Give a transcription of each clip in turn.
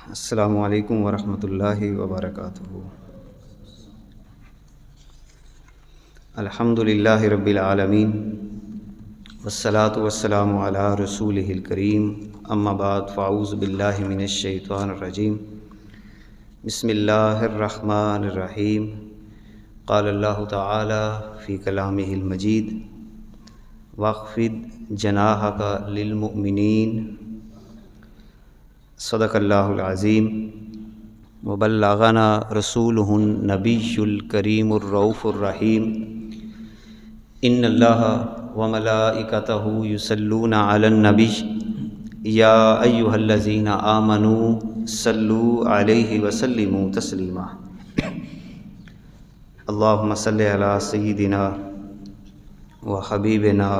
السلام علیکم ورحمۃ اللہ وبرکاتہ۔ الحمد للہ رب العالمین والصلاة والسلام علی رسولہ الکریم، اما بعد فاعوذ باللہ من الشیطان الرجیم، بسم اللہ الرحمن الرحیم۔ قال اللہ تعالی فی کلامہ المجید واخفض جناحک للمؤمنین، صدق اللہ العظیم۔ وبلغنا رسولہ النبی الکریم الرؤوف الرحیم۔ ان اللہ وملائکتہ یصلون علی النبی یا ایہا الذین آمنوا صلوا علیہ وسلموا تسلیما۔ اللہم صلی علی سیدنا وحبیبنا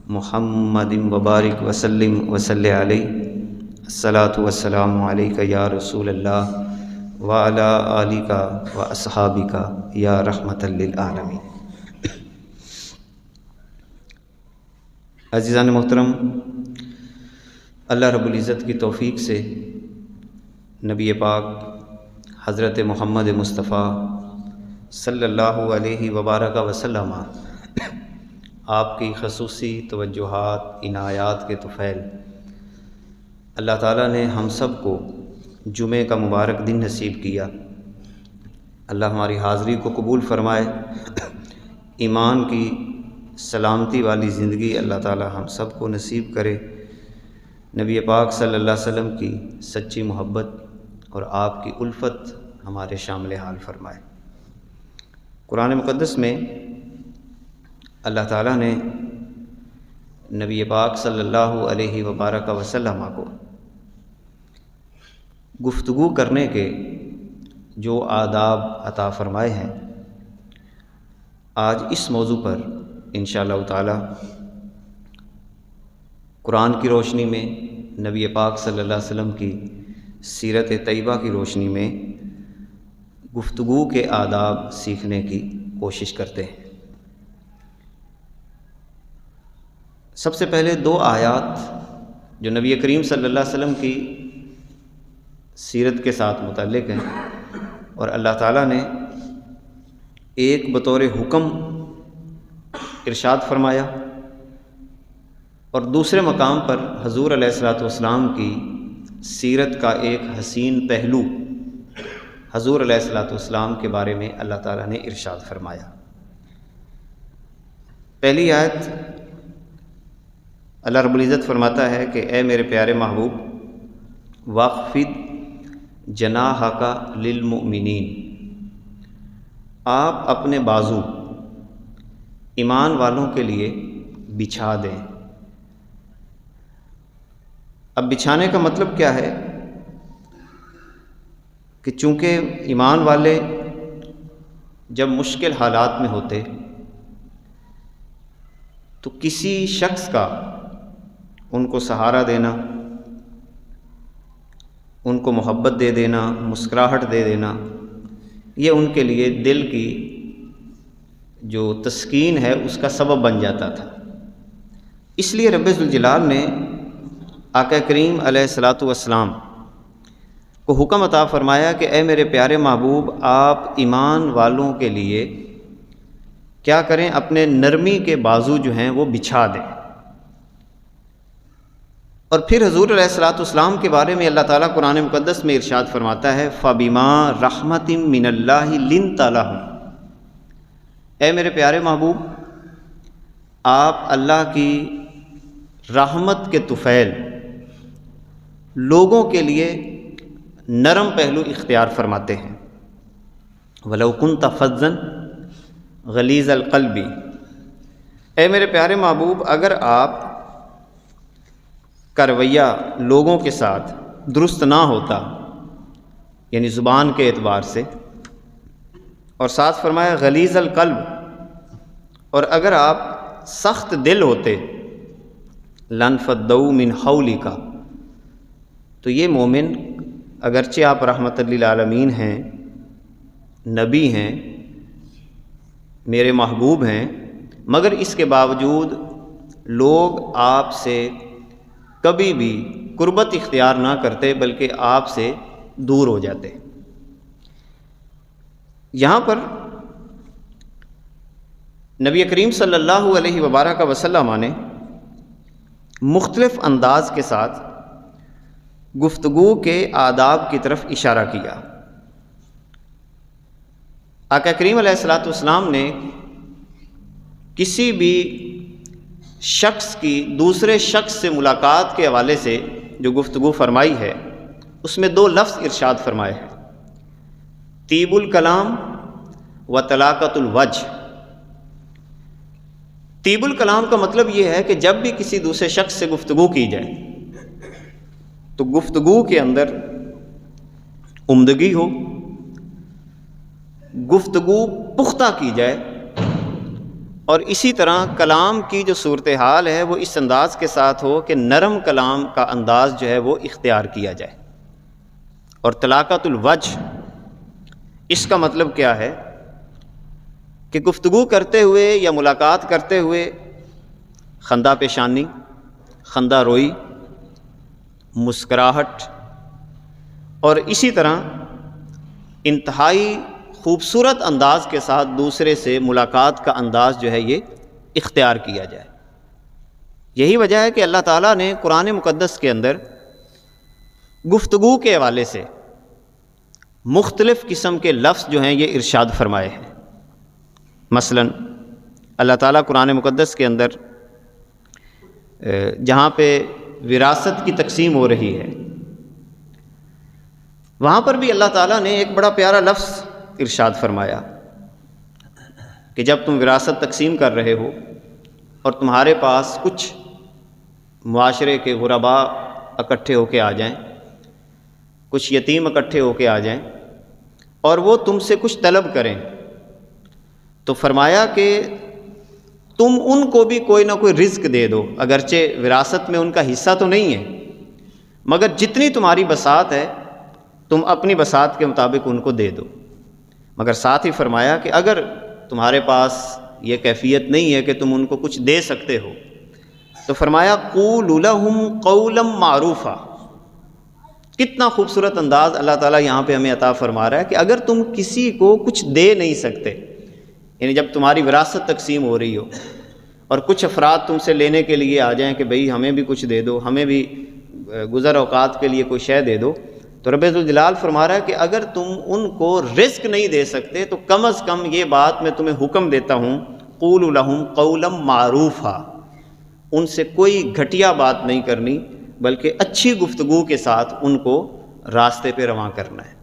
محمد وبارک وسلم وصلی علیہ۔ الصلاۃ والسلام علیک یا رسول اللہ وعلی آلک واصحابک یا رحمۃ للعالمین۔ عزیزان محترم، اللہ رب العزت کی توفیق سے نبی پاک حضرت محمد مصطفیٰ صلی اللہ علیہ وبارک وسلم آپ کی خصوصی توجہات، عنایات کے طفیل اللہ تعالیٰ نے ہم سب کو جمعہ کا مبارک دن نصیب کیا۔ اللہ ہماری حاضری کو قبول فرمائے، ایمان کی سلامتی والی زندگی اللہ تعالیٰ ہم سب کو نصیب کرے، نبی پاک صلی اللہ علیہ وسلم کی سچی محبت اور آپ کی الفت ہمارے شامل حال فرمائے۔ قرآن مقدس میں اللہ تعالیٰ نے نبی پاک صلی اللہ علیہ وبارک وسلم کو گفتگو کرنے کے جو آداب عطا فرمائے ہیں، آج اس موضوع پر انشاءاللہ تعالی قرآن کی روشنی میں، نبی پاک صلی اللہ علیہ وسلم کی سیرت طیبہ کی روشنی میں گفتگو کے آداب سیکھنے کی کوشش کرتے ہیں۔ سب سے پہلے دو آیات جو نبی کریم صلی اللہ علیہ وسلم کی سیرت کے ساتھ متعلق ہیں، اور اللہ تعالیٰ نے ایک بطور حکم ارشاد فرمایا اور دوسرے مقام پر حضور علیہ الصلوۃ والسلام کی سیرت کا ایک حسین پہلو حضور علیہ الصلوۃ والسلام کے بارے میں اللہ تعالیٰ نے ارشاد فرمایا۔ پہلی آیت اللہ رب العزت فرماتا ہے کہ اے میرے پیارے محبوب، واخفض جناحک للمؤمنین، آپ اپنے بازو ایمان والوں کے لیے بچھا دیں۔ اب بچھانے کا مطلب کیا ہے کہ چونکہ ایمان والے جب مشکل حالات میں ہوتے تو کسی شخص کا ان کو سہارا دینا، ان کو محبت دے دینا، مسکراہٹ دے دینا، یہ ان کے لیے دل کی جو تسکین ہے اس کا سبب بن جاتا تھا۔ اس لیے رب ذوالجلال نے آقا کریم علیہ الصلوۃ والسلام کو حکم عطا فرمایا کہ اے میرے پیارے محبوب، آپ ایمان والوں کے لیے کیا کریں، اپنے نرمی کے بازو جو ہیں وہ بچھا دیں۔ اور پھر حضور علیہ الصلوۃ والسلام کے بارے میں اللہ تعالیٰ قرآن مقدس میں ارشاد فرماتا ہے فَبِمَا رَحْمَةٍ مِّنَ اللَّهِ لِنْتَ لَهُمْ، اے میرے پیارے محبوب، آپ اللہ کی رحمت کے طفیل لوگوں کے لیے نرم پہلو اختیار فرماتے ہیں۔ وَلَوْ كُنْتَ فَظًّا غَلِيظَ الْقَلْبِ، اے میرے پیارے محبوب، اگر آپ کا رویہ لوگوں کے ساتھ درست نہ ہوتا، یعنی زبان کے اعتبار سے، اور ساتھ فرمایا غلیظ القلب، اور اگر آپ سخت دل ہوتے، لانفضوا من حولک، تو یہ مومن اگرچہ آپ رحمت للعالمین ہیں، نبی ہیں، میرے محبوب ہیں، مگر اس کے باوجود لوگ آپ سے کبھی بھی قربت اختیار نہ کرتے بلکہ آپ سے دور ہو جاتے۔ یہاں پر نبی کریم صلی اللہ علیہ وبارک وسلم نے مختلف انداز کے ساتھ گفتگو کے آداب کی طرف اشارہ کیا۔ آقا کریم علیہ الصلوۃ والسلام نے کسی بھی شخص کی دوسرے شخص سے ملاقات کے حوالے سے جو گفتگو فرمائی ہے اس میں دو لفظ ارشاد فرمائے ہیں، طیب الکلام و طلاقۃ الوجہ۔ طیب الکلام کا مطلب یہ ہے کہ جب بھی کسی دوسرے شخص سے گفتگو کی جائے تو گفتگو کے اندر عمدگی ہو، گفتگو پختہ کی جائے، اور اسی طرح کلام کی جو صورتحال ہے وہ اس انداز کے ساتھ ہو کہ نرم کلام کا انداز جو ہے وہ اختیار کیا جائے۔ اور طلاقۃ الوجہ اس کا مطلب کیا ہے کہ گفتگو کرتے ہوئے یا ملاقات کرتے ہوئے خندہ پیشانی، خندہ روئی، مسکراہٹ، اور اسی طرح انتہائی خوبصورت انداز کے ساتھ دوسرے سے ملاقات کا انداز جو ہے یہ اختیار کیا جائے۔ یہی وجہ ہے کہ اللہ تعالیٰ نے قرآن مقدس کے اندر گفتگو کے حوالے سے مختلف قسم کے لفظ جو ہیں یہ ارشاد فرمائے ہیں۔ مثلا اللہ تعالیٰ قرآن مقدس کے اندر جہاں پہ وراثت کی تقسیم ہو رہی ہے وہاں پر بھی اللہ تعالیٰ نے ایک بڑا پیارا لفظ ارشاد فرمایا کہ جب تم وراثت تقسیم کر رہے ہو اور تمہارے پاس کچھ معاشرے کے غرباء اکٹھے ہو کے آ جائیں، کچھ یتیم اکٹھے ہو کے آ جائیں اور وہ تم سے کچھ طلب کریں، تو فرمایا کہ تم ان کو بھی کوئی نہ کوئی رزق دے دو، اگرچہ وراثت میں ان کا حصہ تو نہیں ہے مگر جتنی تمہاری بساط ہے تم اپنی بساط کے مطابق ان کو دے دو۔ مگر ساتھ ہی فرمایا کہ اگر تمہارے پاس یہ کیفیت نہیں ہے کہ تم ان کو کچھ دے سکتے ہو تو فرمایا قولوا لهم قولا معروفا۔ کتنا خوبصورت انداز اللہ تعالیٰ یہاں پہ ہمیں عطا فرما رہا ہے کہ اگر تم کسی کو کچھ دے نہیں سکتے، یعنی جب تمہاری وراثت تقسیم ہو رہی ہو اور کچھ افراد تم سے لینے کے لیے آ جائیں کہ بھئی ہمیں بھی کچھ دے دو، ہمیں بھی گزر اوقات کے لیے کوئی شے دے دو، تو رب ذوالجلال فرما رہا ہے کہ اگر تم ان کو رزق نہیں دے سکتے تو کم از کم یہ بات میں تمہیں حکم دیتا ہوں قولوا لهم قولا معروفا، ان سے کوئی گھٹیا بات نہیں کرنی بلکہ اچھی گفتگو کے ساتھ ان کو راستے پہ رواں کرنا ہے۔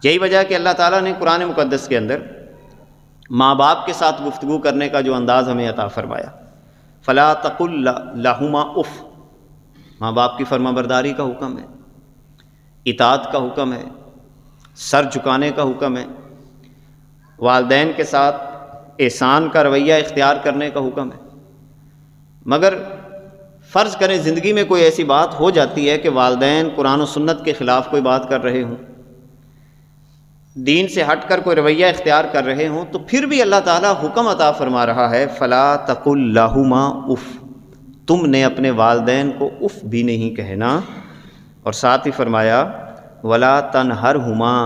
یہی وجہ ہے کہ اللہ تعالیٰ نے قرآن مقدس کے اندر ماں باپ کے ساتھ گفتگو کرنے کا جو انداز ہمیں عطا فرمایا، فلا تقل لہما اف، ماں باپ کی فرما برداری کا حکم ہے، اطاعت کا حکم ہے، سر جھکانے کا حکم ہے، والدین کے ساتھ احسان کا رویہ اختیار کرنے کا حکم ہے۔ مگر فرض کریں زندگی میں کوئی ایسی بات ہو جاتی ہے کہ والدین قرآن و سنت کے خلاف کوئی بات کر رہے ہوں، دین سے ہٹ کر کوئی رویہ اختیار کر رہے ہوں، تو پھر بھی اللہ تعالیٰ حکم عطا فرما رہا ہے فلا تقل لہما اف، تم نے اپنے والدین کو اف بھی نہیں کہنا، اور ساتھ ہی فرمایا ولا تنہرہما،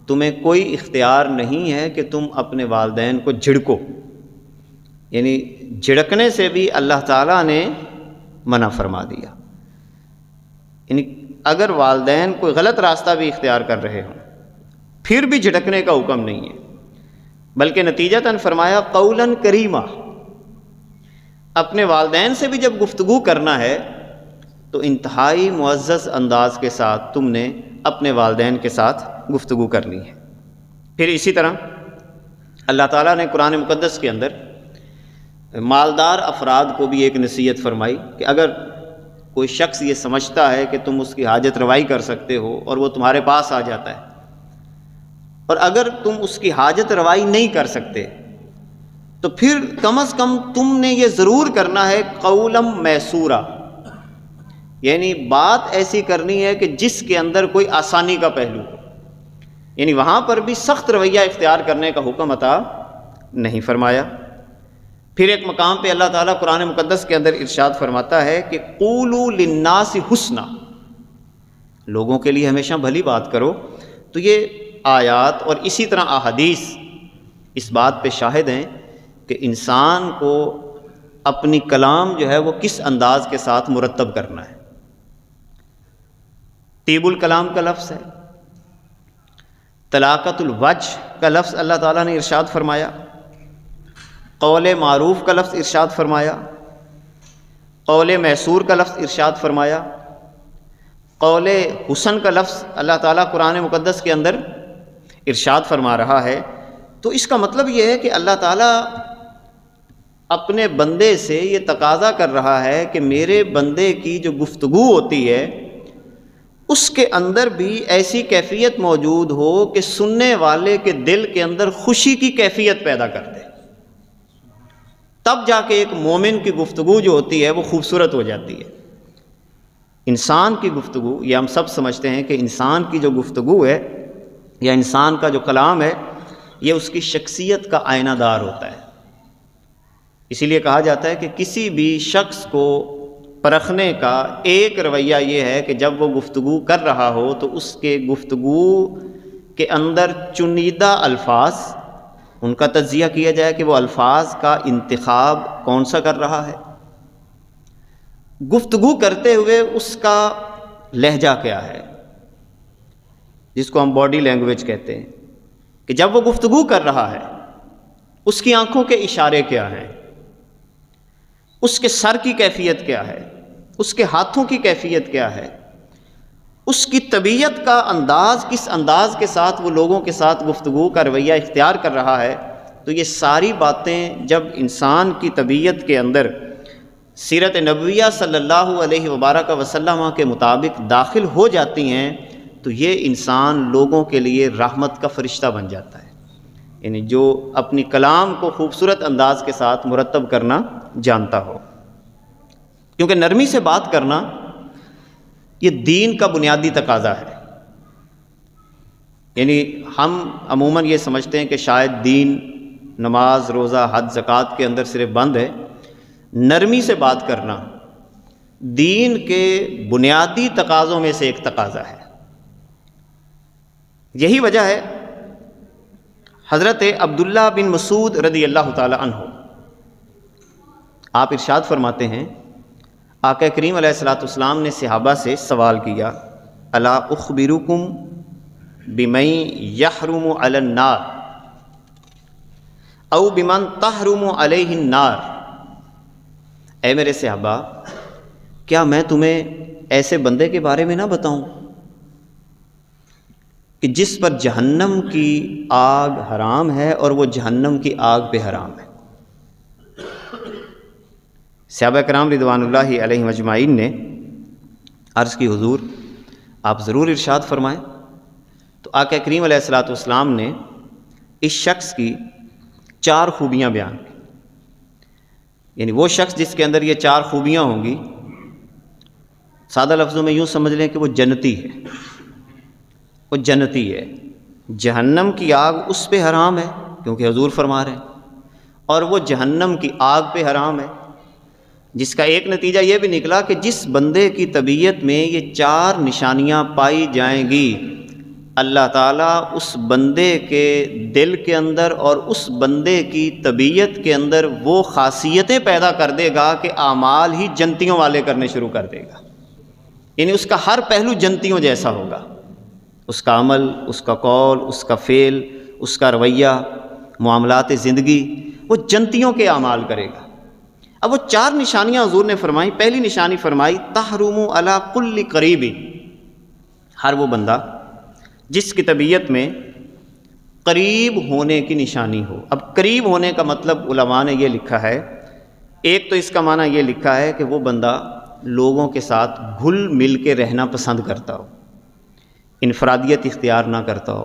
تمہیں کوئی اختیار نہیں ہے کہ تم اپنے والدین کو جھڑکو، یعنی جھڑکنے سے بھی اللہ تعالیٰ نے منع فرما دیا۔ یعنی اگر والدین کوئی غلط راستہ بھی اختیار کر رہے ہوں پھر بھی جھڑکنے کا حکم نہیں ہے، بلکہ نتیجتاً فرمایا قولا کریما، اپنے والدین سے بھی جب گفتگو کرنا ہے تو انتہائی معزز انداز کے ساتھ تم نے اپنے والدین کے ساتھ گفتگو کرنی ہے۔ پھر اسی طرح اللہ تعالیٰ نے قرآن مقدس کے اندر مالدار افراد کو بھی ایک نصیحت فرمائی کہ اگر کوئی شخص یہ سمجھتا ہے کہ تم اس کی حاجت روائی کر سکتے ہو اور وہ تمہارے پاس آ جاتا ہے، اور اگر تم اس کی حاجت روائی نہیں کر سکتے تو پھر کم از کم تم نے یہ ضرور کرنا ہے قولا میسورا، یعنی بات ایسی کرنی ہے کہ جس کے اندر کوئی آسانی کا پہلو ہو، یعنی وہاں پر بھی سخت رویہ اختیار کرنے کا حکم عطا نہیں فرمایا۔ پھر ایک مقام پہ اللہ تعالیٰ قرآن مقدس کے اندر ارشاد فرماتا ہے کہ قولوا للناس حسنا، لوگوں کے لیے ہمیشہ بھلی بات کرو۔ تو یہ آیات اور اسی طرح احادیث اس بات پہ شاہد ہیں کہ انسان کو اپنی کلام جو ہے وہ کس انداز کے ساتھ مرتب کرنا ہے۔ طیب الکلام کا لفظ ہے، طلاقت الوجہ کا لفظ اللہ تعالیٰ نے ارشاد فرمایا، قول معروف کا لفظ ارشاد فرمایا، قول میسور کا لفظ ارشاد فرمایا، قول حسن کا لفظ اللہ تعالیٰ قرآن مقدس کے اندر ارشاد فرما رہا ہے۔ تو اس کا مطلب یہ ہے کہ اللہ تعالیٰ اپنے بندے سے یہ تقاضا کر رہا ہے کہ میرے بندے کی جو گفتگو ہوتی ہے اس کے اندر بھی ایسی کیفیت موجود ہو کہ سننے والے کے دل کے اندر خوشی کی کیفیت پیدا کر دے، تب جا کے ایک مومن کی گفتگو جو ہوتی ہے وہ خوبصورت ہو جاتی ہے۔ انسان کی گفتگو، یہ ہم سب سمجھتے ہیں کہ انسان کی جو گفتگو ہے یا انسان کا جو کلام ہے یہ اس کی شخصیت کا آئینہ دار ہوتا ہے۔ اسی لیے کہا جاتا ہے کہ کسی بھی شخص کو پرکھنے کا ایک رویہ یہ ہے کہ جب وہ گفتگو کر رہا ہو تو اس کے گفتگو کے اندر چنیدہ الفاظ، ان کا تجزیہ کیا جائے کہ وہ الفاظ کا انتخاب کون سا کر رہا ہے، گفتگو کرتے ہوئے اس کا لہجہ کیا ہے، جس کو ہم باڈی لینگویج کہتے ہیں، کہ جب وہ گفتگو کر رہا ہے اس کی آنکھوں کے اشارے کیا ہیں، اس کے سر کی کیفیت کیا ہے، اس کے ہاتھوں کی کیفیت کیا ہے، اس کی طبیعت کا انداز، کس انداز کے ساتھ وہ لوگوں کے ساتھ گفتگو کا رویہ اختیار کر رہا ہے۔ تو یہ ساری باتیں جب انسان کی طبیعت کے اندر سیرت نبویہ صلی اللہ علیہ وبارک وسلم کے مطابق داخل ہو جاتی ہیں تو یہ انسان لوگوں کے لیے رحمت کا فرشتہ بن جاتا ہے، یعنی جو اپنی کلام کو خوبصورت انداز کے ساتھ مرتب کرنا جانتا ہو۔ کیونکہ نرمی سے بات کرنا یہ دین کا بنیادی تقاضا ہے۔ یعنی ہم عموماً یہ سمجھتے ہیں کہ شاید دین نماز، روزہ، حج، زکوٰۃ کے اندر صرف بند ہے۔ نرمی سے بات کرنا دین کے بنیادی تقاضوں میں سے ایک تقاضا ہے۔ یہی وجہ ہے حضرت عبداللہ بن مسعود رضی اللہ تعالی عنہ آپ ارشاد فرماتے ہیں، آقا کریم علیہ الصلوۃ والسلام نے صحابہ سے سوال کیا، الا اخبرکم بمن یحرم علی النار او بمن تحرم علیہ النار، اے میرے صحابہ کیا میں تمہیں ایسے بندے کے بارے میں نہ بتاؤں کہ جس پر جہنم کی آگ حرام ہے اور وہ جہنم کی آگ پہ حرام ہے۔ صحابہ کرام رضوان اللہ علیہم اجمعین نے عرض کی حضور آپ ضرور ارشاد فرمائیں۔ تو آقا کریم علیہ الصلوۃ والسلام نے اس شخص کی 4 خوبیاں بیان کی، یعنی وہ شخص جس کے اندر یہ 4 خوبیاں ہوں گی، سادہ لفظوں میں یوں سمجھ لیں کہ وہ جنتی ہے، وہ جنتی ہے، جہنم کی آگ اس پہ حرام ہے کیونکہ حضور فرما رہے ہیں، اور وہ جہنم کی آگ پہ حرام ہے، جس کا ایک نتیجہ یہ بھی نکلا کہ جس بندے کی طبیعت میں یہ 4 نشانیاں پائی جائیں گی، اللہ تعالیٰ اس بندے کے دل کے اندر اور اس بندے کی طبیعت کے اندر وہ خاصیتیں پیدا کر دے گا کہ اعمال ہی جنتیوں والے کرنے شروع کر دے گا، یعنی اس کا ہر پہلو جنتیوں جیسا ہوگا، اس کا عمل، اس کا قول، اس کا فعل، اس کا رویہ، معاملات زندگی، وہ جنتیوں کے اعمال کرے گا۔ اب وہ 4 نشانیاں حضور نے فرمائی۔ پہلی نشانی فرمائی تحرم علی کل قریب، ہر وہ بندہ جس کی طبیعت میں قریب ہونے کی نشانی ہو۔ اب قریب ہونے کا مطلب علماء نے یہ لکھا ہے، ایک تو اس کا معنی یہ لکھا ہے کہ وہ بندہ لوگوں کے ساتھ گھل مل کے رہنا پسند کرتا ہو، انفرادیت اختیار نہ کرتا ہو،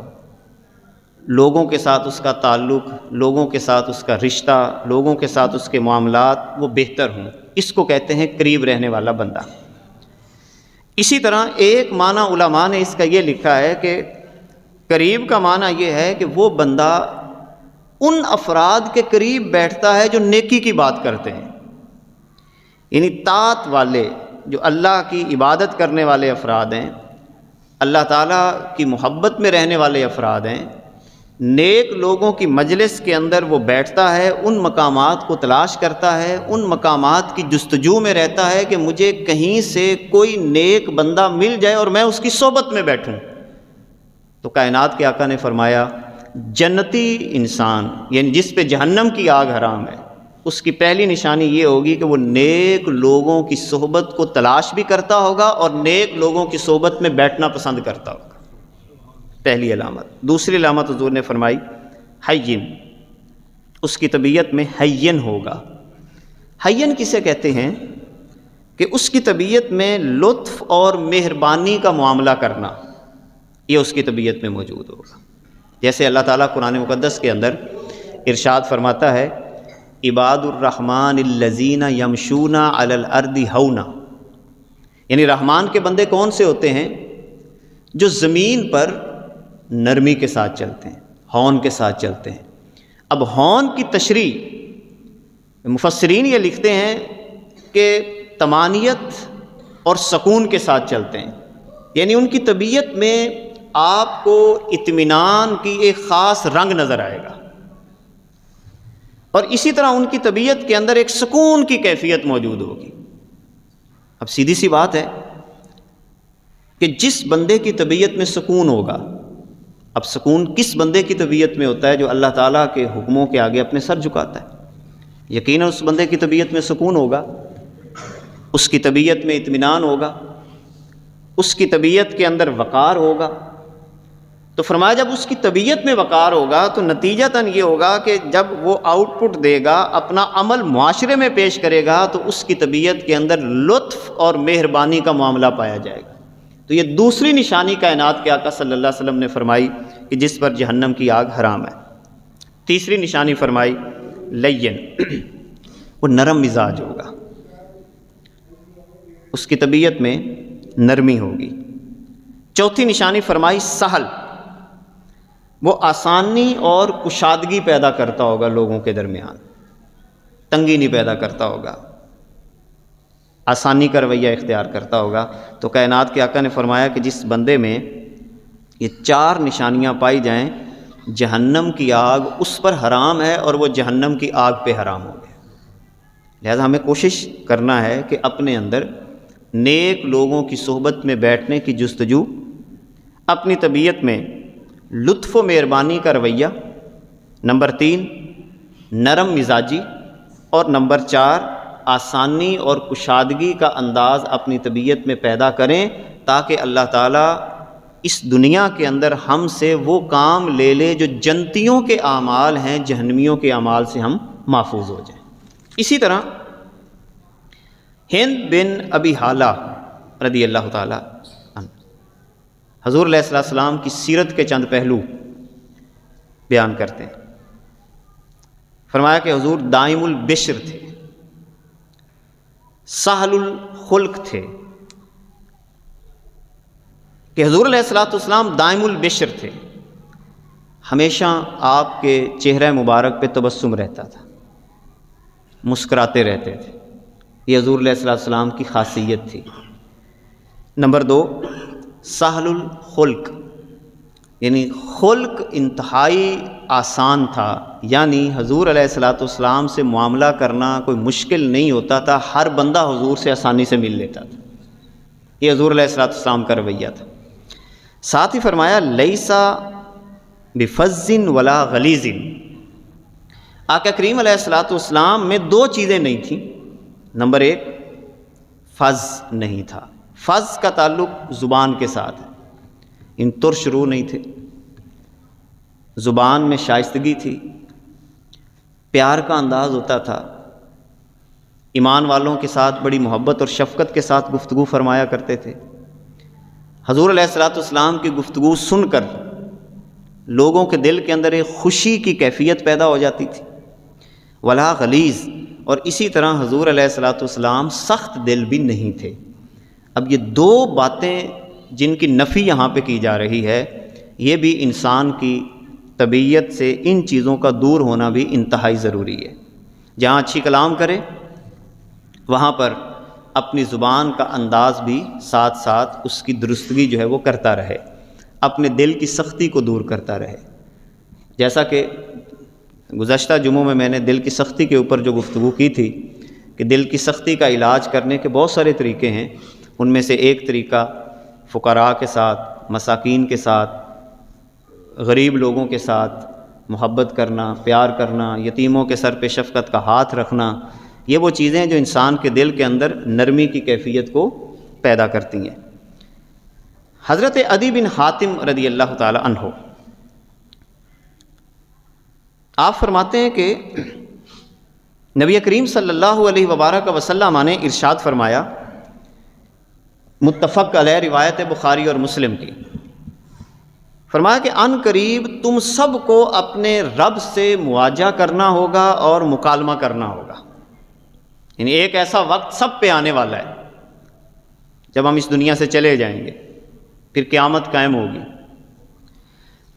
لوگوں کے ساتھ اس کا تعلق، لوگوں کے ساتھ اس کا رشتہ، لوگوں کے ساتھ اس کے معاملات وہ بہتر ہوں، اس کو کہتے ہیں قریب رہنے والا بندہ۔ اسی طرح ایک معنی علماء نے اس کا یہ لکھا ہے کہ قریب کا معنی یہ ہے کہ وہ بندہ ان افراد کے قریب بیٹھتا ہے جو نیکی کی بات کرتے ہیں، یعنی طاعت والے، جو اللہ کی عبادت کرنے والے افراد ہیں، اللہ تعالیٰ کی محبت میں رہنے والے افراد ہیں، نیک لوگوں کی مجلس کے اندر وہ بیٹھتا ہے، ان مقامات کو تلاش کرتا ہے، ان مقامات کی جستجو میں رہتا ہے کہ مجھے کہیں سے کوئی نیک بندہ مل جائے اور میں اس کی صحبت میں بیٹھوں۔ تو کائنات کے آقا نے فرمایا جنتی انسان، یعنی جس پہ جہنم کی آگ حرام ہے، اس کی پہلی نشانی یہ ہوگی کہ وہ نیک لوگوں کی صحبت کو تلاش بھی کرتا ہوگا اور نیک لوگوں کی صحبت میں بیٹھنا پسند کرتا ہوگا، پہلی علامت۔ دوسری علامت حضور نے فرمائی حیّن، اس کی طبیعت میں حیّن ہوگا۔ حیّن کسے کہتے ہیں کہ اس کی طبیعت میں لطف اور مہربانی کا معاملہ کرنا، یہ اس کی طبیعت میں موجود ہوگا۔ جیسے اللہ تعالیٰ قرآن مقدس کے اندر ارشاد فرماتا ہے عباد الرحمن الذین یمشون علی الارض ہونا، یعنی رحمان کے بندے کون سے ہوتے ہیں؟ جو زمین پر نرمی کے ساتھ چلتے ہیں، ہون کے ساتھ چلتے ہیں۔ اب ہون کی تشریح مفسرین یہ لکھتے ہیں کہ طمانیت اور سکون کے ساتھ چلتے ہیں، یعنی ان کی طبیعت میں آپ کو اطمینان کی ایک خاص رنگ نظر آئے گا، اور اسی طرح ان کی طبیعت کے اندر ایک سکون کی کیفیت موجود ہوگی۔ اب سیدھی سی بات ہے کہ جس بندے کی طبیعت میں سکون ہوگا، اب سکون کس بندے کی طبیعت میں ہوتا ہے؟ جو اللہ تعالیٰ کے حکموں کے آگے اپنے سر جھکاتا ہے، یقیناً اس بندے کی طبیعت میں سکون ہوگا، اس کی طبیعت میں اطمینان ہوگا، اس کی طبیعت کے اندر وقار ہوگا۔ تو فرمایا جب اس کی طبیعت میں وقار ہوگا تو نتیجتاً یہ ہوگا کہ جب وہ آؤٹ پٹ دے گا، اپنا عمل معاشرے میں پیش کرے گا، تو اس کی طبیعت کے اندر لطف اور مہربانی کا معاملہ پایا جائے گا۔ تو یہ دوسری نشانی کائنات کے آقا صلی اللہ علیہ وسلم نے فرمائی کہ جس پر جہنم کی آگ حرام ہے۔ تیسری نشانی فرمائی لین، وہ نرم مزاج ہوگا، اس کی طبیعت میں نرمی ہوگی۔ چوتھی نشانی فرمائی سہل، وہ آسانی اور کشادگی پیدا کرتا ہوگا لوگوں کے درمیان، تنگی نہیں پیدا کرتا ہوگا، آسانی کا رویہ اختیار کرتا ہوگا۔ تو کائنات کے آقا نے فرمایا کہ جس بندے میں یہ چار نشانیاں پائی جائیں، جہنم کی آگ اس پر حرام ہے اور وہ جہنم کی آگ پہ حرام ہو گیا۔ لہذا ہمیں کوشش کرنا ہے کہ اپنے اندر نیک لوگوں کی صحبت میں بیٹھنے کی جستجو، اپنی طبیعت میں لطف و مہربانی کا رویہ، نمبر 3 نرم مزاجی، اور نمبر 4 آسانی اور کشادگی کا انداز اپنی طبیعت میں پیدا کریں، تاکہ اللہ تعالیٰ اس دنیا کے اندر ہم سے وہ کام لے لے جو جنتیوں کے اعمال ہیں، جہنمیوں کے اعمال سے ہم محفوظ ہو جائیں۔ اسی طرح ہند بن ابی حالہ رضی اللہ تعالیٰ عنہ، حضور علیہ السلام کی سیرت کے چند پہلو بیان کرتے ہیں۔ فرمایا کہ حضور دائم البشر تھے، سہل الخلق تھے، کہ حضور علیہ السلام دائم البشر تھے، ہمیشہ آپ کے چہرہ مبارک پہ تبسم رہتا تھا، مسکراتے رہتے تھے، یہ حضور علیہ السلام کی خاصیت تھی۔ نمبر 2 سہل الخلق، یعنی خلق انتہائی آسان تھا، یعنی حضور علیہ السلام سے معاملہ کرنا کوئی مشکل نہیں ہوتا تھا، ہر بندہ حضور سے آسانی سے مل لیتا تھا، یہ حضور علیہ السلام کا رویہ تھا۔ ساتھ ہی فرمایا لیسا بفظ ولا غلیظ، آقا کریم علیہ السلام میں 2 چیزیں نہیں تھیں۔ نمبر 1 فظ نہیں تھا، فظ کا تعلق زبان کے ساتھ ہے، ان ترش رو نہیں تھے، زبان میں شائستگی تھی، پیار کا انداز ہوتا تھا، ایمان والوں کے ساتھ بڑی محبت اور شفقت کے ساتھ گفتگو فرمایا کرتے تھے۔ حضور علیہ السلام کی گفتگو سن کر لوگوں کے دل کے اندر ایک خوشی کی کیفیت پیدا ہو جاتی تھی، ولا غلیظ، اور اسی طرح حضور علیہ السلام سخت دل بھی نہیں تھے۔ اب یہ 2 باتیں جن کی نفی یہاں پہ کی جا رہی ہے، یہ بھی انسان کی طبیعت سے ان چیزوں کا دور ہونا بھی انتہائی ضروری ہے۔ جہاں اچھی کلام کرے وہاں پر اپنی زبان کا انداز بھی ساتھ ساتھ اس کی درستگی جو ہے وہ کرتا رہے، اپنے دل کی سختی کو دور کرتا رہے۔ جیسا کہ گزشتہ جمعوں میں نے دل کی سختی کے اوپر جو گفتگو کی تھی کہ دل کی سختی کا علاج کرنے کے بہت سارے طریقے ہیں، ان میں سے ایک طریقہ فقراء کے ساتھ، مساکین کے ساتھ، غریب لوگوں کے ساتھ محبت کرنا، پیار کرنا، یتیموں کے سر پہ شفقت کا ہاتھ رکھنا، یہ وہ چیزیں جو انسان کے دل کے اندر نرمی کی کیفیت کو پیدا کرتی ہیں۔ حضرت عدی بن حاتم رضی اللہ تعالی عنہ آپ فرماتے ہیں کہ نبی کریم صلی اللہ علیہ وبارک وسلم نے ارشاد فرمایا، متفق علیہ روایت بخاری اور مسلم کی، فرمایا کہ ان قریب تم سب کو اپنے رب سے مواجہہ کرنا ہوگا اور مکالمہ کرنا ہوگا۔ یعنی ایک ایسا وقت سب پہ آنے والا ہے جب ہم اس دنیا سے چلے جائیں گے، پھر قیامت قائم ہوگی،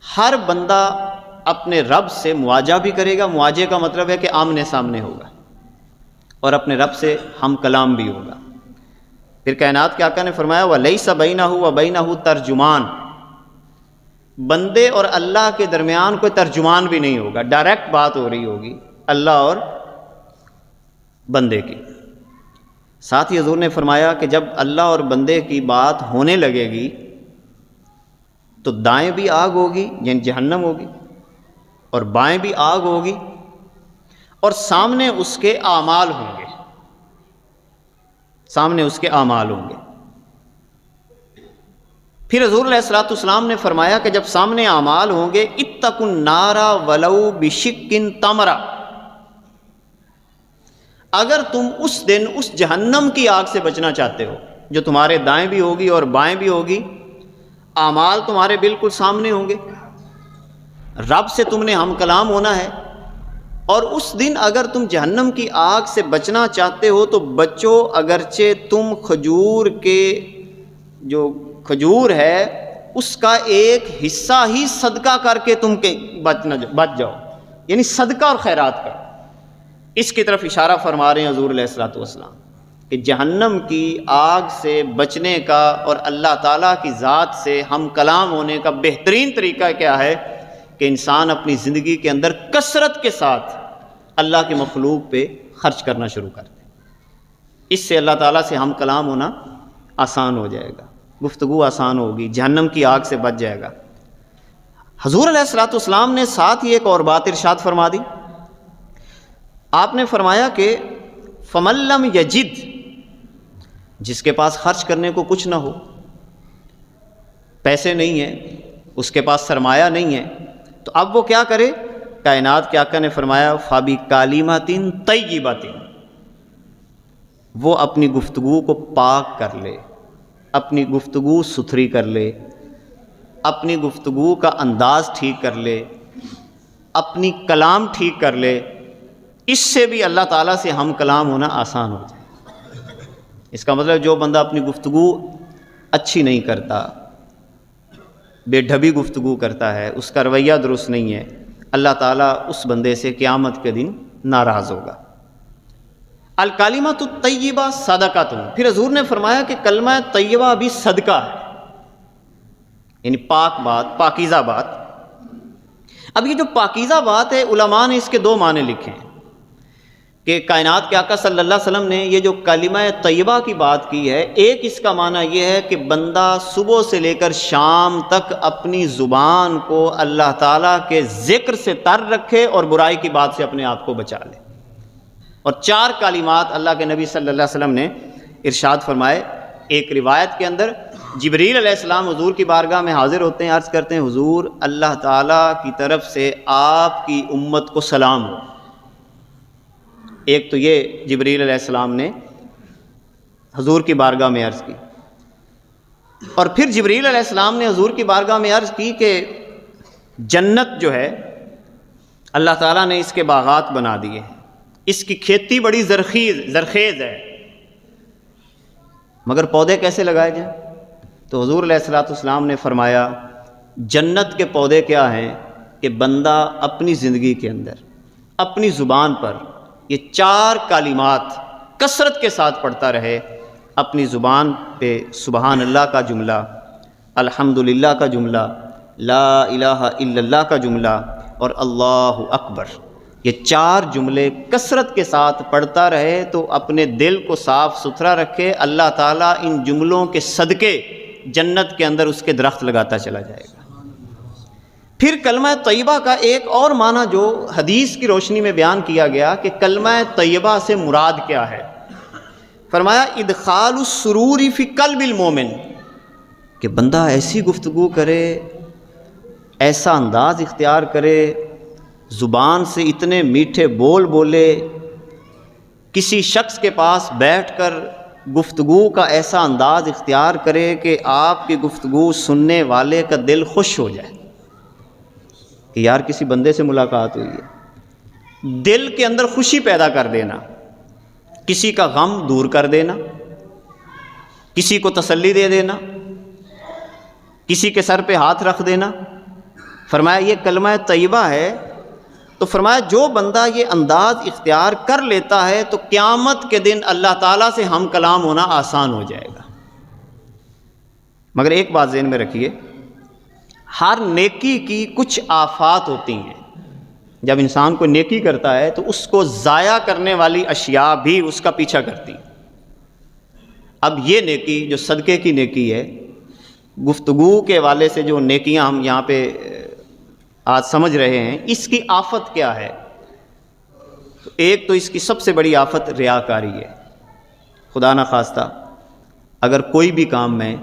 ہر بندہ اپنے رب سے مواجہہ بھی کرے گا۔ مواجہہ کا مطلب ہے کہ آمنے سامنے ہوگا، اور اپنے رب سے ہم کلام بھی ہوگا۔ پھر کائنات کے آقا نے فرمایا وَلَيْسَ بَيْنَهُ وَبَيْنَهُ ترجمان، بندے اور اللہ کے درمیان کوئی ترجمان بھی نہیں ہوگا، ڈائریکٹ بات ہو رہی ہوگی اللہ اور بندے کی۔ ساتھ ہی حضور نے فرمایا کہ جب اللہ اور بندے کی بات ہونے لگے گی تو دائیں بھی آگ ہوگی یعنی جہنم ہوگی، اور بائیں بھی آگ ہوگی، اور سامنے اس کے اعمال ہوں گے، سامنے اس کے اعمال ہوں گے۔ پھر حضور علیہ الصلوۃ والسلام نے فرمایا کہ جب سامنے اعمال ہوں گے اتقوا النار ولو بشق تمرہ، اگر تم اس دن اس جہنم کی آگ سے بچنا چاہتے ہو جو تمہارے دائیں بھی ہوگی اور بائیں بھی ہوگی، اعمال تمہارے بالکل سامنے ہوں گے، رب سے تم نے ہم کلام ہونا ہے، اور اس دن اگر تم جہنم کی آگ سے بچنا چاہتے ہو تو بچو، اگرچہ تم کھجور کے جو کھجور ہے اس کا ایک حصہ ہی صدقہ کر کے تم بچ جاؤ، یعنی صدقہ اور خیرات کرو۔ اس کی طرف اشارہ فرما رہے ہیں حضور علیہ الصلوۃ والسلام کہ جہنم کی آگ سے بچنے کا اور اللہ تعالیٰ کی ذات سے ہم کلام ہونے کا بہترین طریقہ کیا ہے کہ انسان اپنی زندگی کے اندر کثرت کے ساتھ اللہ کے مخلوق پہ خرچ کرنا شروع کر دے۔ اس سے اللہ تعالیٰ سے ہم کلام ہونا آسان ہو جائے گا، گفتگو آسان ہوگی، جہنم کی آگ سے بچ جائے گا۔ حضور علیہ الصلوۃ والسلام نے ساتھ ہی ایک اور بات ارشاد فرما دی، آپ نے فرمایا کہ فَمَن لَّمْ يَجِدْ، جس کے پاس خرچ کرنے کو کچھ نہ ہو، پیسے نہیں ہیں، اس کے پاس سرمایہ نہیں ہے، تو اب وہ کیا کرے؟ کائنات کے آقا نے فرمایا فَبِكَلِمَةٍ طَيِّبَةٍ، وہ اپنی گفتگو کو پاک کر لے، اپنی گفتگو ستھری کر لے، اپنی گفتگو کا انداز ٹھیک کر لے، اپنی کلام ٹھیک کر لے، اس سے بھی اللہ تعالیٰ سے ہم کلام ہونا آسان ہو جائے۔ اس کا مطلب جو بندہ اپنی گفتگو اچھی نہیں کرتا، بے ڈھبی گفتگو کرتا ہے، اس کا رویہ درست نہیں ہے، اللہ تعالیٰ اس بندے سے قیامت کے دن ناراض ہوگا۔ الکلمۃ الطیبہ صدقۃ، پھر حضور نے فرمایا کہ کلمہ طیبہ بھی صدقہ ہے، یعنی پاک بات، پاکیزہ بات۔ اب یہ جو پاکیزہ بات ہے، علماء نے اس کے دو معنی لکھے ہیں کہ کائنات کے آقا صلی اللہ علیہ وسلم نے یہ جو کلمہ طیبہ کی بات کی ہے، ایک اس کا معنی یہ ہے کہ بندہ صبح سے لے کر شام تک اپنی زبان کو اللہ تعالیٰ کے ذکر سے تر رکھے اور برائی کی بات سے اپنے آپ کو بچا لے۔ اور چار کلمات اللہ کے نبی صلی اللہ علیہ وسلم نے ارشاد فرمائے۔ ایک روایت کے اندر جبریل علیہ السلام حضور کی بارگاہ میں حاضر ہوتے ہیں، عرض کرتے ہیں حضور اللہ تعالیٰ کی طرف سے آپ کی امت کو سلام ہو۔ ایک تو یہ جبریل علیہ السلام نے حضور کی بارگاہ میں عرض کی، اور پھر جبریل علیہ السلام نے حضور کی بارگاہ میں عرض کی کہ جنت جو ہے اللہ تعالیٰ نے اس کے باغات بنا دیے ہیں، اس کی کھیتی بڑی زرخیز ہے، مگر پودے کیسے لگائے جائیں؟ تو حضور علیہ الصلوۃ والسلام نے فرمایا جنت کے پودے کیا ہیں کہ بندہ اپنی زندگی کے اندر اپنی زبان پر یہ 4 کلمات کثرت کے ساتھ پڑھتا رہے. اپنی زبان پہ سبحان اللہ کا جملہ، الحمدللہ کا جملہ، لا الہ الا اللہ کا جملہ اور اللہ اکبر، یہ 4 جملے کثرت کے ساتھ پڑھتا رہے تو اپنے دل کو صاف ستھرا رکھے. اللہ تعالیٰ ان جملوں کے صدقے جنت کے اندر اس کے درخت لگاتا چلا جائے گا. پھر کلمہ طیبہ کا ایک اور معنی جو حدیث کی روشنی میں بیان کیا گیا کہ کلمہ طیبہ سے مراد کیا ہے، فرمایا ادخال السرور فی قلب المومن، کہ بندہ ایسی گفتگو کرے، ایسا انداز اختیار کرے، زبان سے اتنے میٹھے بول بولے، کسی شخص کے پاس بیٹھ کر گفتگو کا ایسا انداز اختیار کرے کہ آپ کی گفتگو سننے والے کا دل خوش ہو جائے کہ یار کسی بندے سے ملاقات ہوئی ہے. دل کے اندر خوشی پیدا کر دینا، کسی کا غم دور کر دینا، کسی کو تسلی دے دینا، کسی کے سر پہ ہاتھ رکھ دینا. فرمایا یہ کلمہ طیبہ ہے. تو فرمایا جو بندہ یہ انداز اختیار کر لیتا ہے تو قیامت کے دن اللہ تعالیٰ سے ہم کلام ہونا آسان ہو جائے گا. مگر ایک بات ذہن میں رکھیے، ہر نیکی کی کچھ آفات ہوتی ہیں. جب انسان کو نیکی کرتا ہے تو اس کو ضائع کرنے والی اشیاء بھی اس کا پیچھا کرتی. اب یہ نیکی جو صدقے کی نیکی ہے، گفتگو کے حوالے سے جو نیکیاں ہم یہاں پہ آج سمجھ رہے ہیں، اس کی آفت کیا ہے؟ تو ایک تو اس کی سب سے بڑی آفت ریاکاری ہے. خدا نخواستہ اگر کوئی بھی کام میں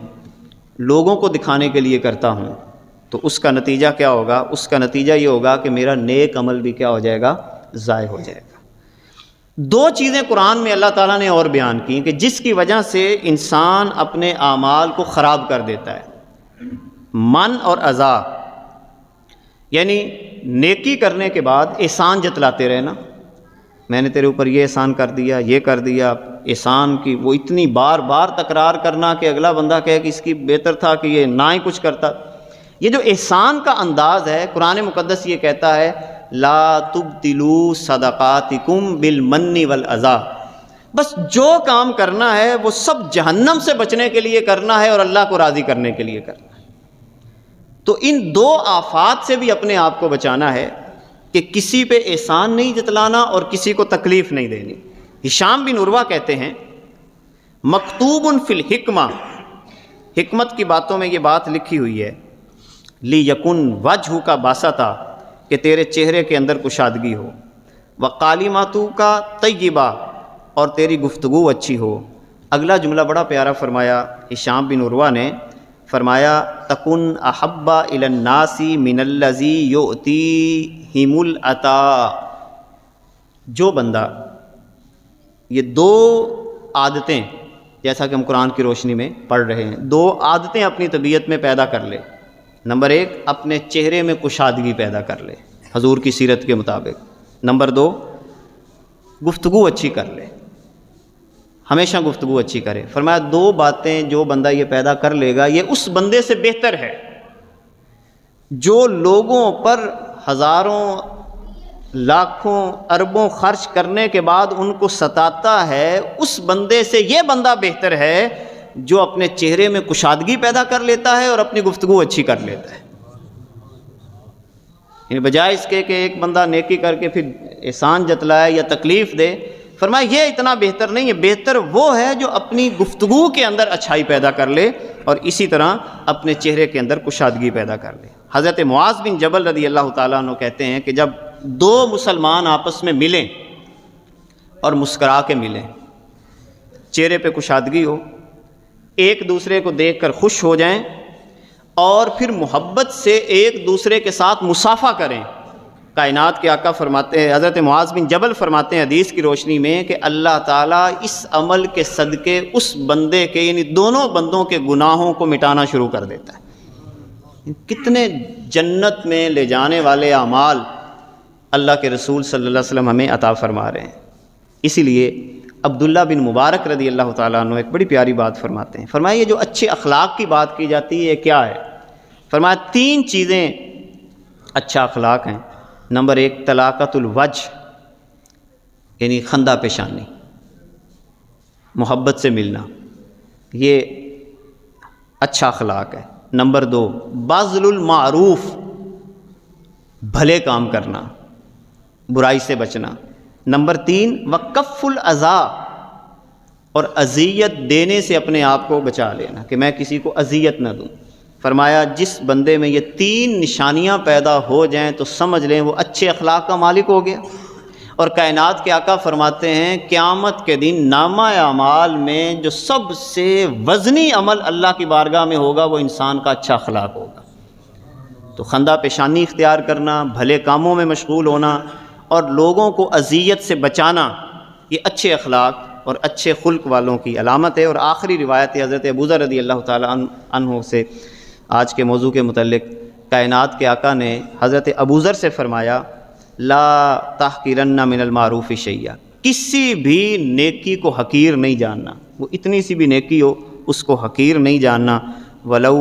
لوگوں کو دکھانے کے لیے کرتا ہوں تو اس کا نتیجہ کیا ہوگا؟ اس کا نتیجہ یہ ہوگا کہ میرا نیک عمل بھی کیا ہو جائے گا؟ ضائع ہو جائے گا. 2 چیزیں قرآن میں اللہ تعالیٰ نے اور بیان کی کہ جس کی وجہ سے انسان اپنے اعمال کو خراب کر دیتا ہے، من اور اذا. یعنی نیکی کرنے کے بعد احسان جتلاتے رہنا، میں نے تیرے اوپر یہ احسان کر دیا، یہ کر دیا. احسان کی وہ اتنی بار بار تکرار کرنا کہ اگلا بندہ کہے کہ اس کی بہتر تھا کہ یہ نہ ہی کچھ کرتا. یہ جو احسان کا انداز ہے، قرآن مقدس یہ کہتا ہے لا تبطلوا صدقاتکم بالمن والاذی. بس جو کام کرنا ہے وہ سب جہنم سے بچنے کے لیے کرنا ہے اور اللہ کو راضی کرنے کے لیے کرنا ہے. تو ان 2 آفات سے بھی اپنے آپ کو بچانا ہے کہ کسی پہ احسان نہیں جتلانا اور کسی کو تکلیف نہیں دینی. ہشام بن عروہ کہتے ہیں مکتوب فی الحکمہ، حکمت کی باتوں میں یہ بات لکھی ہوئی ہے، لیکن وجہ کا باسطہ، کہ تیرے چہرے کے اندر کشادگی ہو، وقالماتو کا طیبہ، اور تیری گفتگو اچھی ہو. اگلا جملہ بڑا پیارا فرمایا ہشام بن عروہ نے، فرمایا تکن احب الی الناس من الذی یؤتیہم العطاء. جو بندہ یہ 2 عادتیں، جیسا کہ ہم قرآن کی روشنی میں پڑھ رہے ہیں، 2 عادتیں اپنی طبیعت میں پیدا کر لے. نمبر 1 اپنے چہرے میں کشادگی پیدا کر لے حضور کی سیرت کے مطابق. نمبر 2 گفتگو اچھی کر لے، ہمیشہ گفتگو اچھی کرے. فرمایا 2 باتیں جو بندہ یہ پیدا کر لے گا یہ اس بندے سے بہتر ہے جو لوگوں پر ہزاروں لاکھوں اربوں خرچ کرنے کے بعد ان کو ستاتا ہے. اس بندے سے یہ بندہ بہتر ہے جو اپنے چہرے میں کشادگی پیدا کر لیتا ہے اور اپنی گفتگو اچھی کر لیتا ہے. یعنی بجائے اس کے کہ ایک بندہ نیکی کر کے پھر احسان جتلائے یا تکلیف دے، فرمایا یہ اتنا بہتر نہیں ہے. بہتر وہ ہے جو اپنی گفتگو کے اندر اچھائی پیدا کر لے اور اسی طرح اپنے چہرے کے اندر کشادگی پیدا کر لے. حضرت معاذ بن جبل رضی اللہ تعالیٰ عنہ کہتے ہیں کہ جب 2 مسلمان آپس میں ملیں اور مسکرا کے ملیں، چہرے پہ کشادگی ہو، ایک دوسرے کو دیکھ کر خوش ہو جائیں اور پھر محبت سے ایک دوسرے کے ساتھ مصافحہ کریں. کائنات کے آقا فرماتے ہیں، حضرت معاذ بن جبل فرماتے ہیں حدیث کی روشنی میں کہ اللہ تعالیٰ اس عمل کے صدقے اس بندے کے یعنی دونوں بندوں کے گناہوں کو مٹانا شروع کر دیتا ہے. کتنے جنت میں لے جانے والے اعمال اللہ کے رسول صلی اللہ علیہ وسلم ہمیں عطا فرما رہے ہیں. اسی لیے عبداللہ بن مبارک رضی اللہ تعالیٰ عنہ ایک بڑی پیاری بات فرماتے ہیں. فرمایا یہ جو اچھے اخلاق کی بات کی جاتی ہے یہ کیا ہے؟ فرمایا 3 چیزیں اچھا اخلاق ہیں۔ نمبر 1 طلاقت الوجہ، یعنی خندہ پیشانی، محبت سے ملنا، یہ اچھا اخلاق ہے۔ نمبر 2 بذل المعروف، بھلے کام کرنا، برائی سے بچنا۔ نمبر 3 وکف الاذی، اور اذیت دینے سے اپنے آپ کو بچا لینا کہ میں کسی کو اذیت نہ دوں۔ فرمایا جس بندے میں یہ 3 نشانیاں پیدا ہو جائیں تو سمجھ لیں وہ اچھے اخلاق کا مالک ہو گیا۔ اور کائنات کے آقا فرماتے ہیں قیامت کے دن نامہ اعمال میں جو سب سے وزنی عمل اللہ کی بارگاہ میں ہوگا وہ انسان کا اچھا اخلاق ہوگا۔ تو خندہ پیشانی اختیار کرنا، بھلے کاموں میں مشغول ہونا اور لوگوں کو اذیت سے بچانا، یہ اچھے اخلاق اور اچھے خلق والوں کی علامت ہے۔ اور آخری روایت حضرت ابوذر رضی اللہ تعالیٰ عنہ سے آج کے موضوع کے متعلق، کائنات کے آقا نے حضرت ابوذر سے فرمایا لا تحقرن من المعروف شیئا، کسی بھی نیکی کو حقیر نہیں جاننا، وہ اتنی سی بھی نیکی ہو اس کو حقیر نہیں جاننا۔ ولو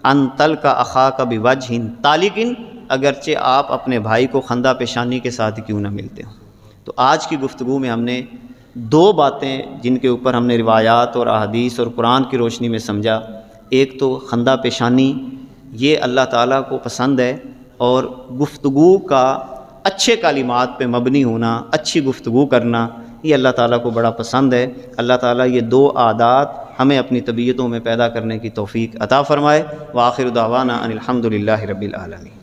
ان تلقى اخاک بوجہ طالق، اگرچہ آپ اپنے بھائی کو خندہ پیشانی کے ساتھ کیوں نہ ملتے ہوں۔ تو آج کی گفتگو میں ہم نے 2 باتیں جن کے اوپر ہم نے روایات اور احادیث اور قرآن کی روشنی میں سمجھا۔ ایک تو خندہ پیشانی، یہ اللہ تعالیٰ کو پسند ہے، اور گفتگو کا اچھے کلمات پہ مبنی ہونا، اچھی گفتگو کرنا، یہ اللہ تعالیٰ کو بڑا پسند ہے۔ اللہ تعالیٰ یہ 2 عادات ہمیں اپنی طبیعتوں میں پیدا کرنے کی توفیق عطا فرمائے۔ وآخر دعوانا ان الحمد للہ رب العالمین۔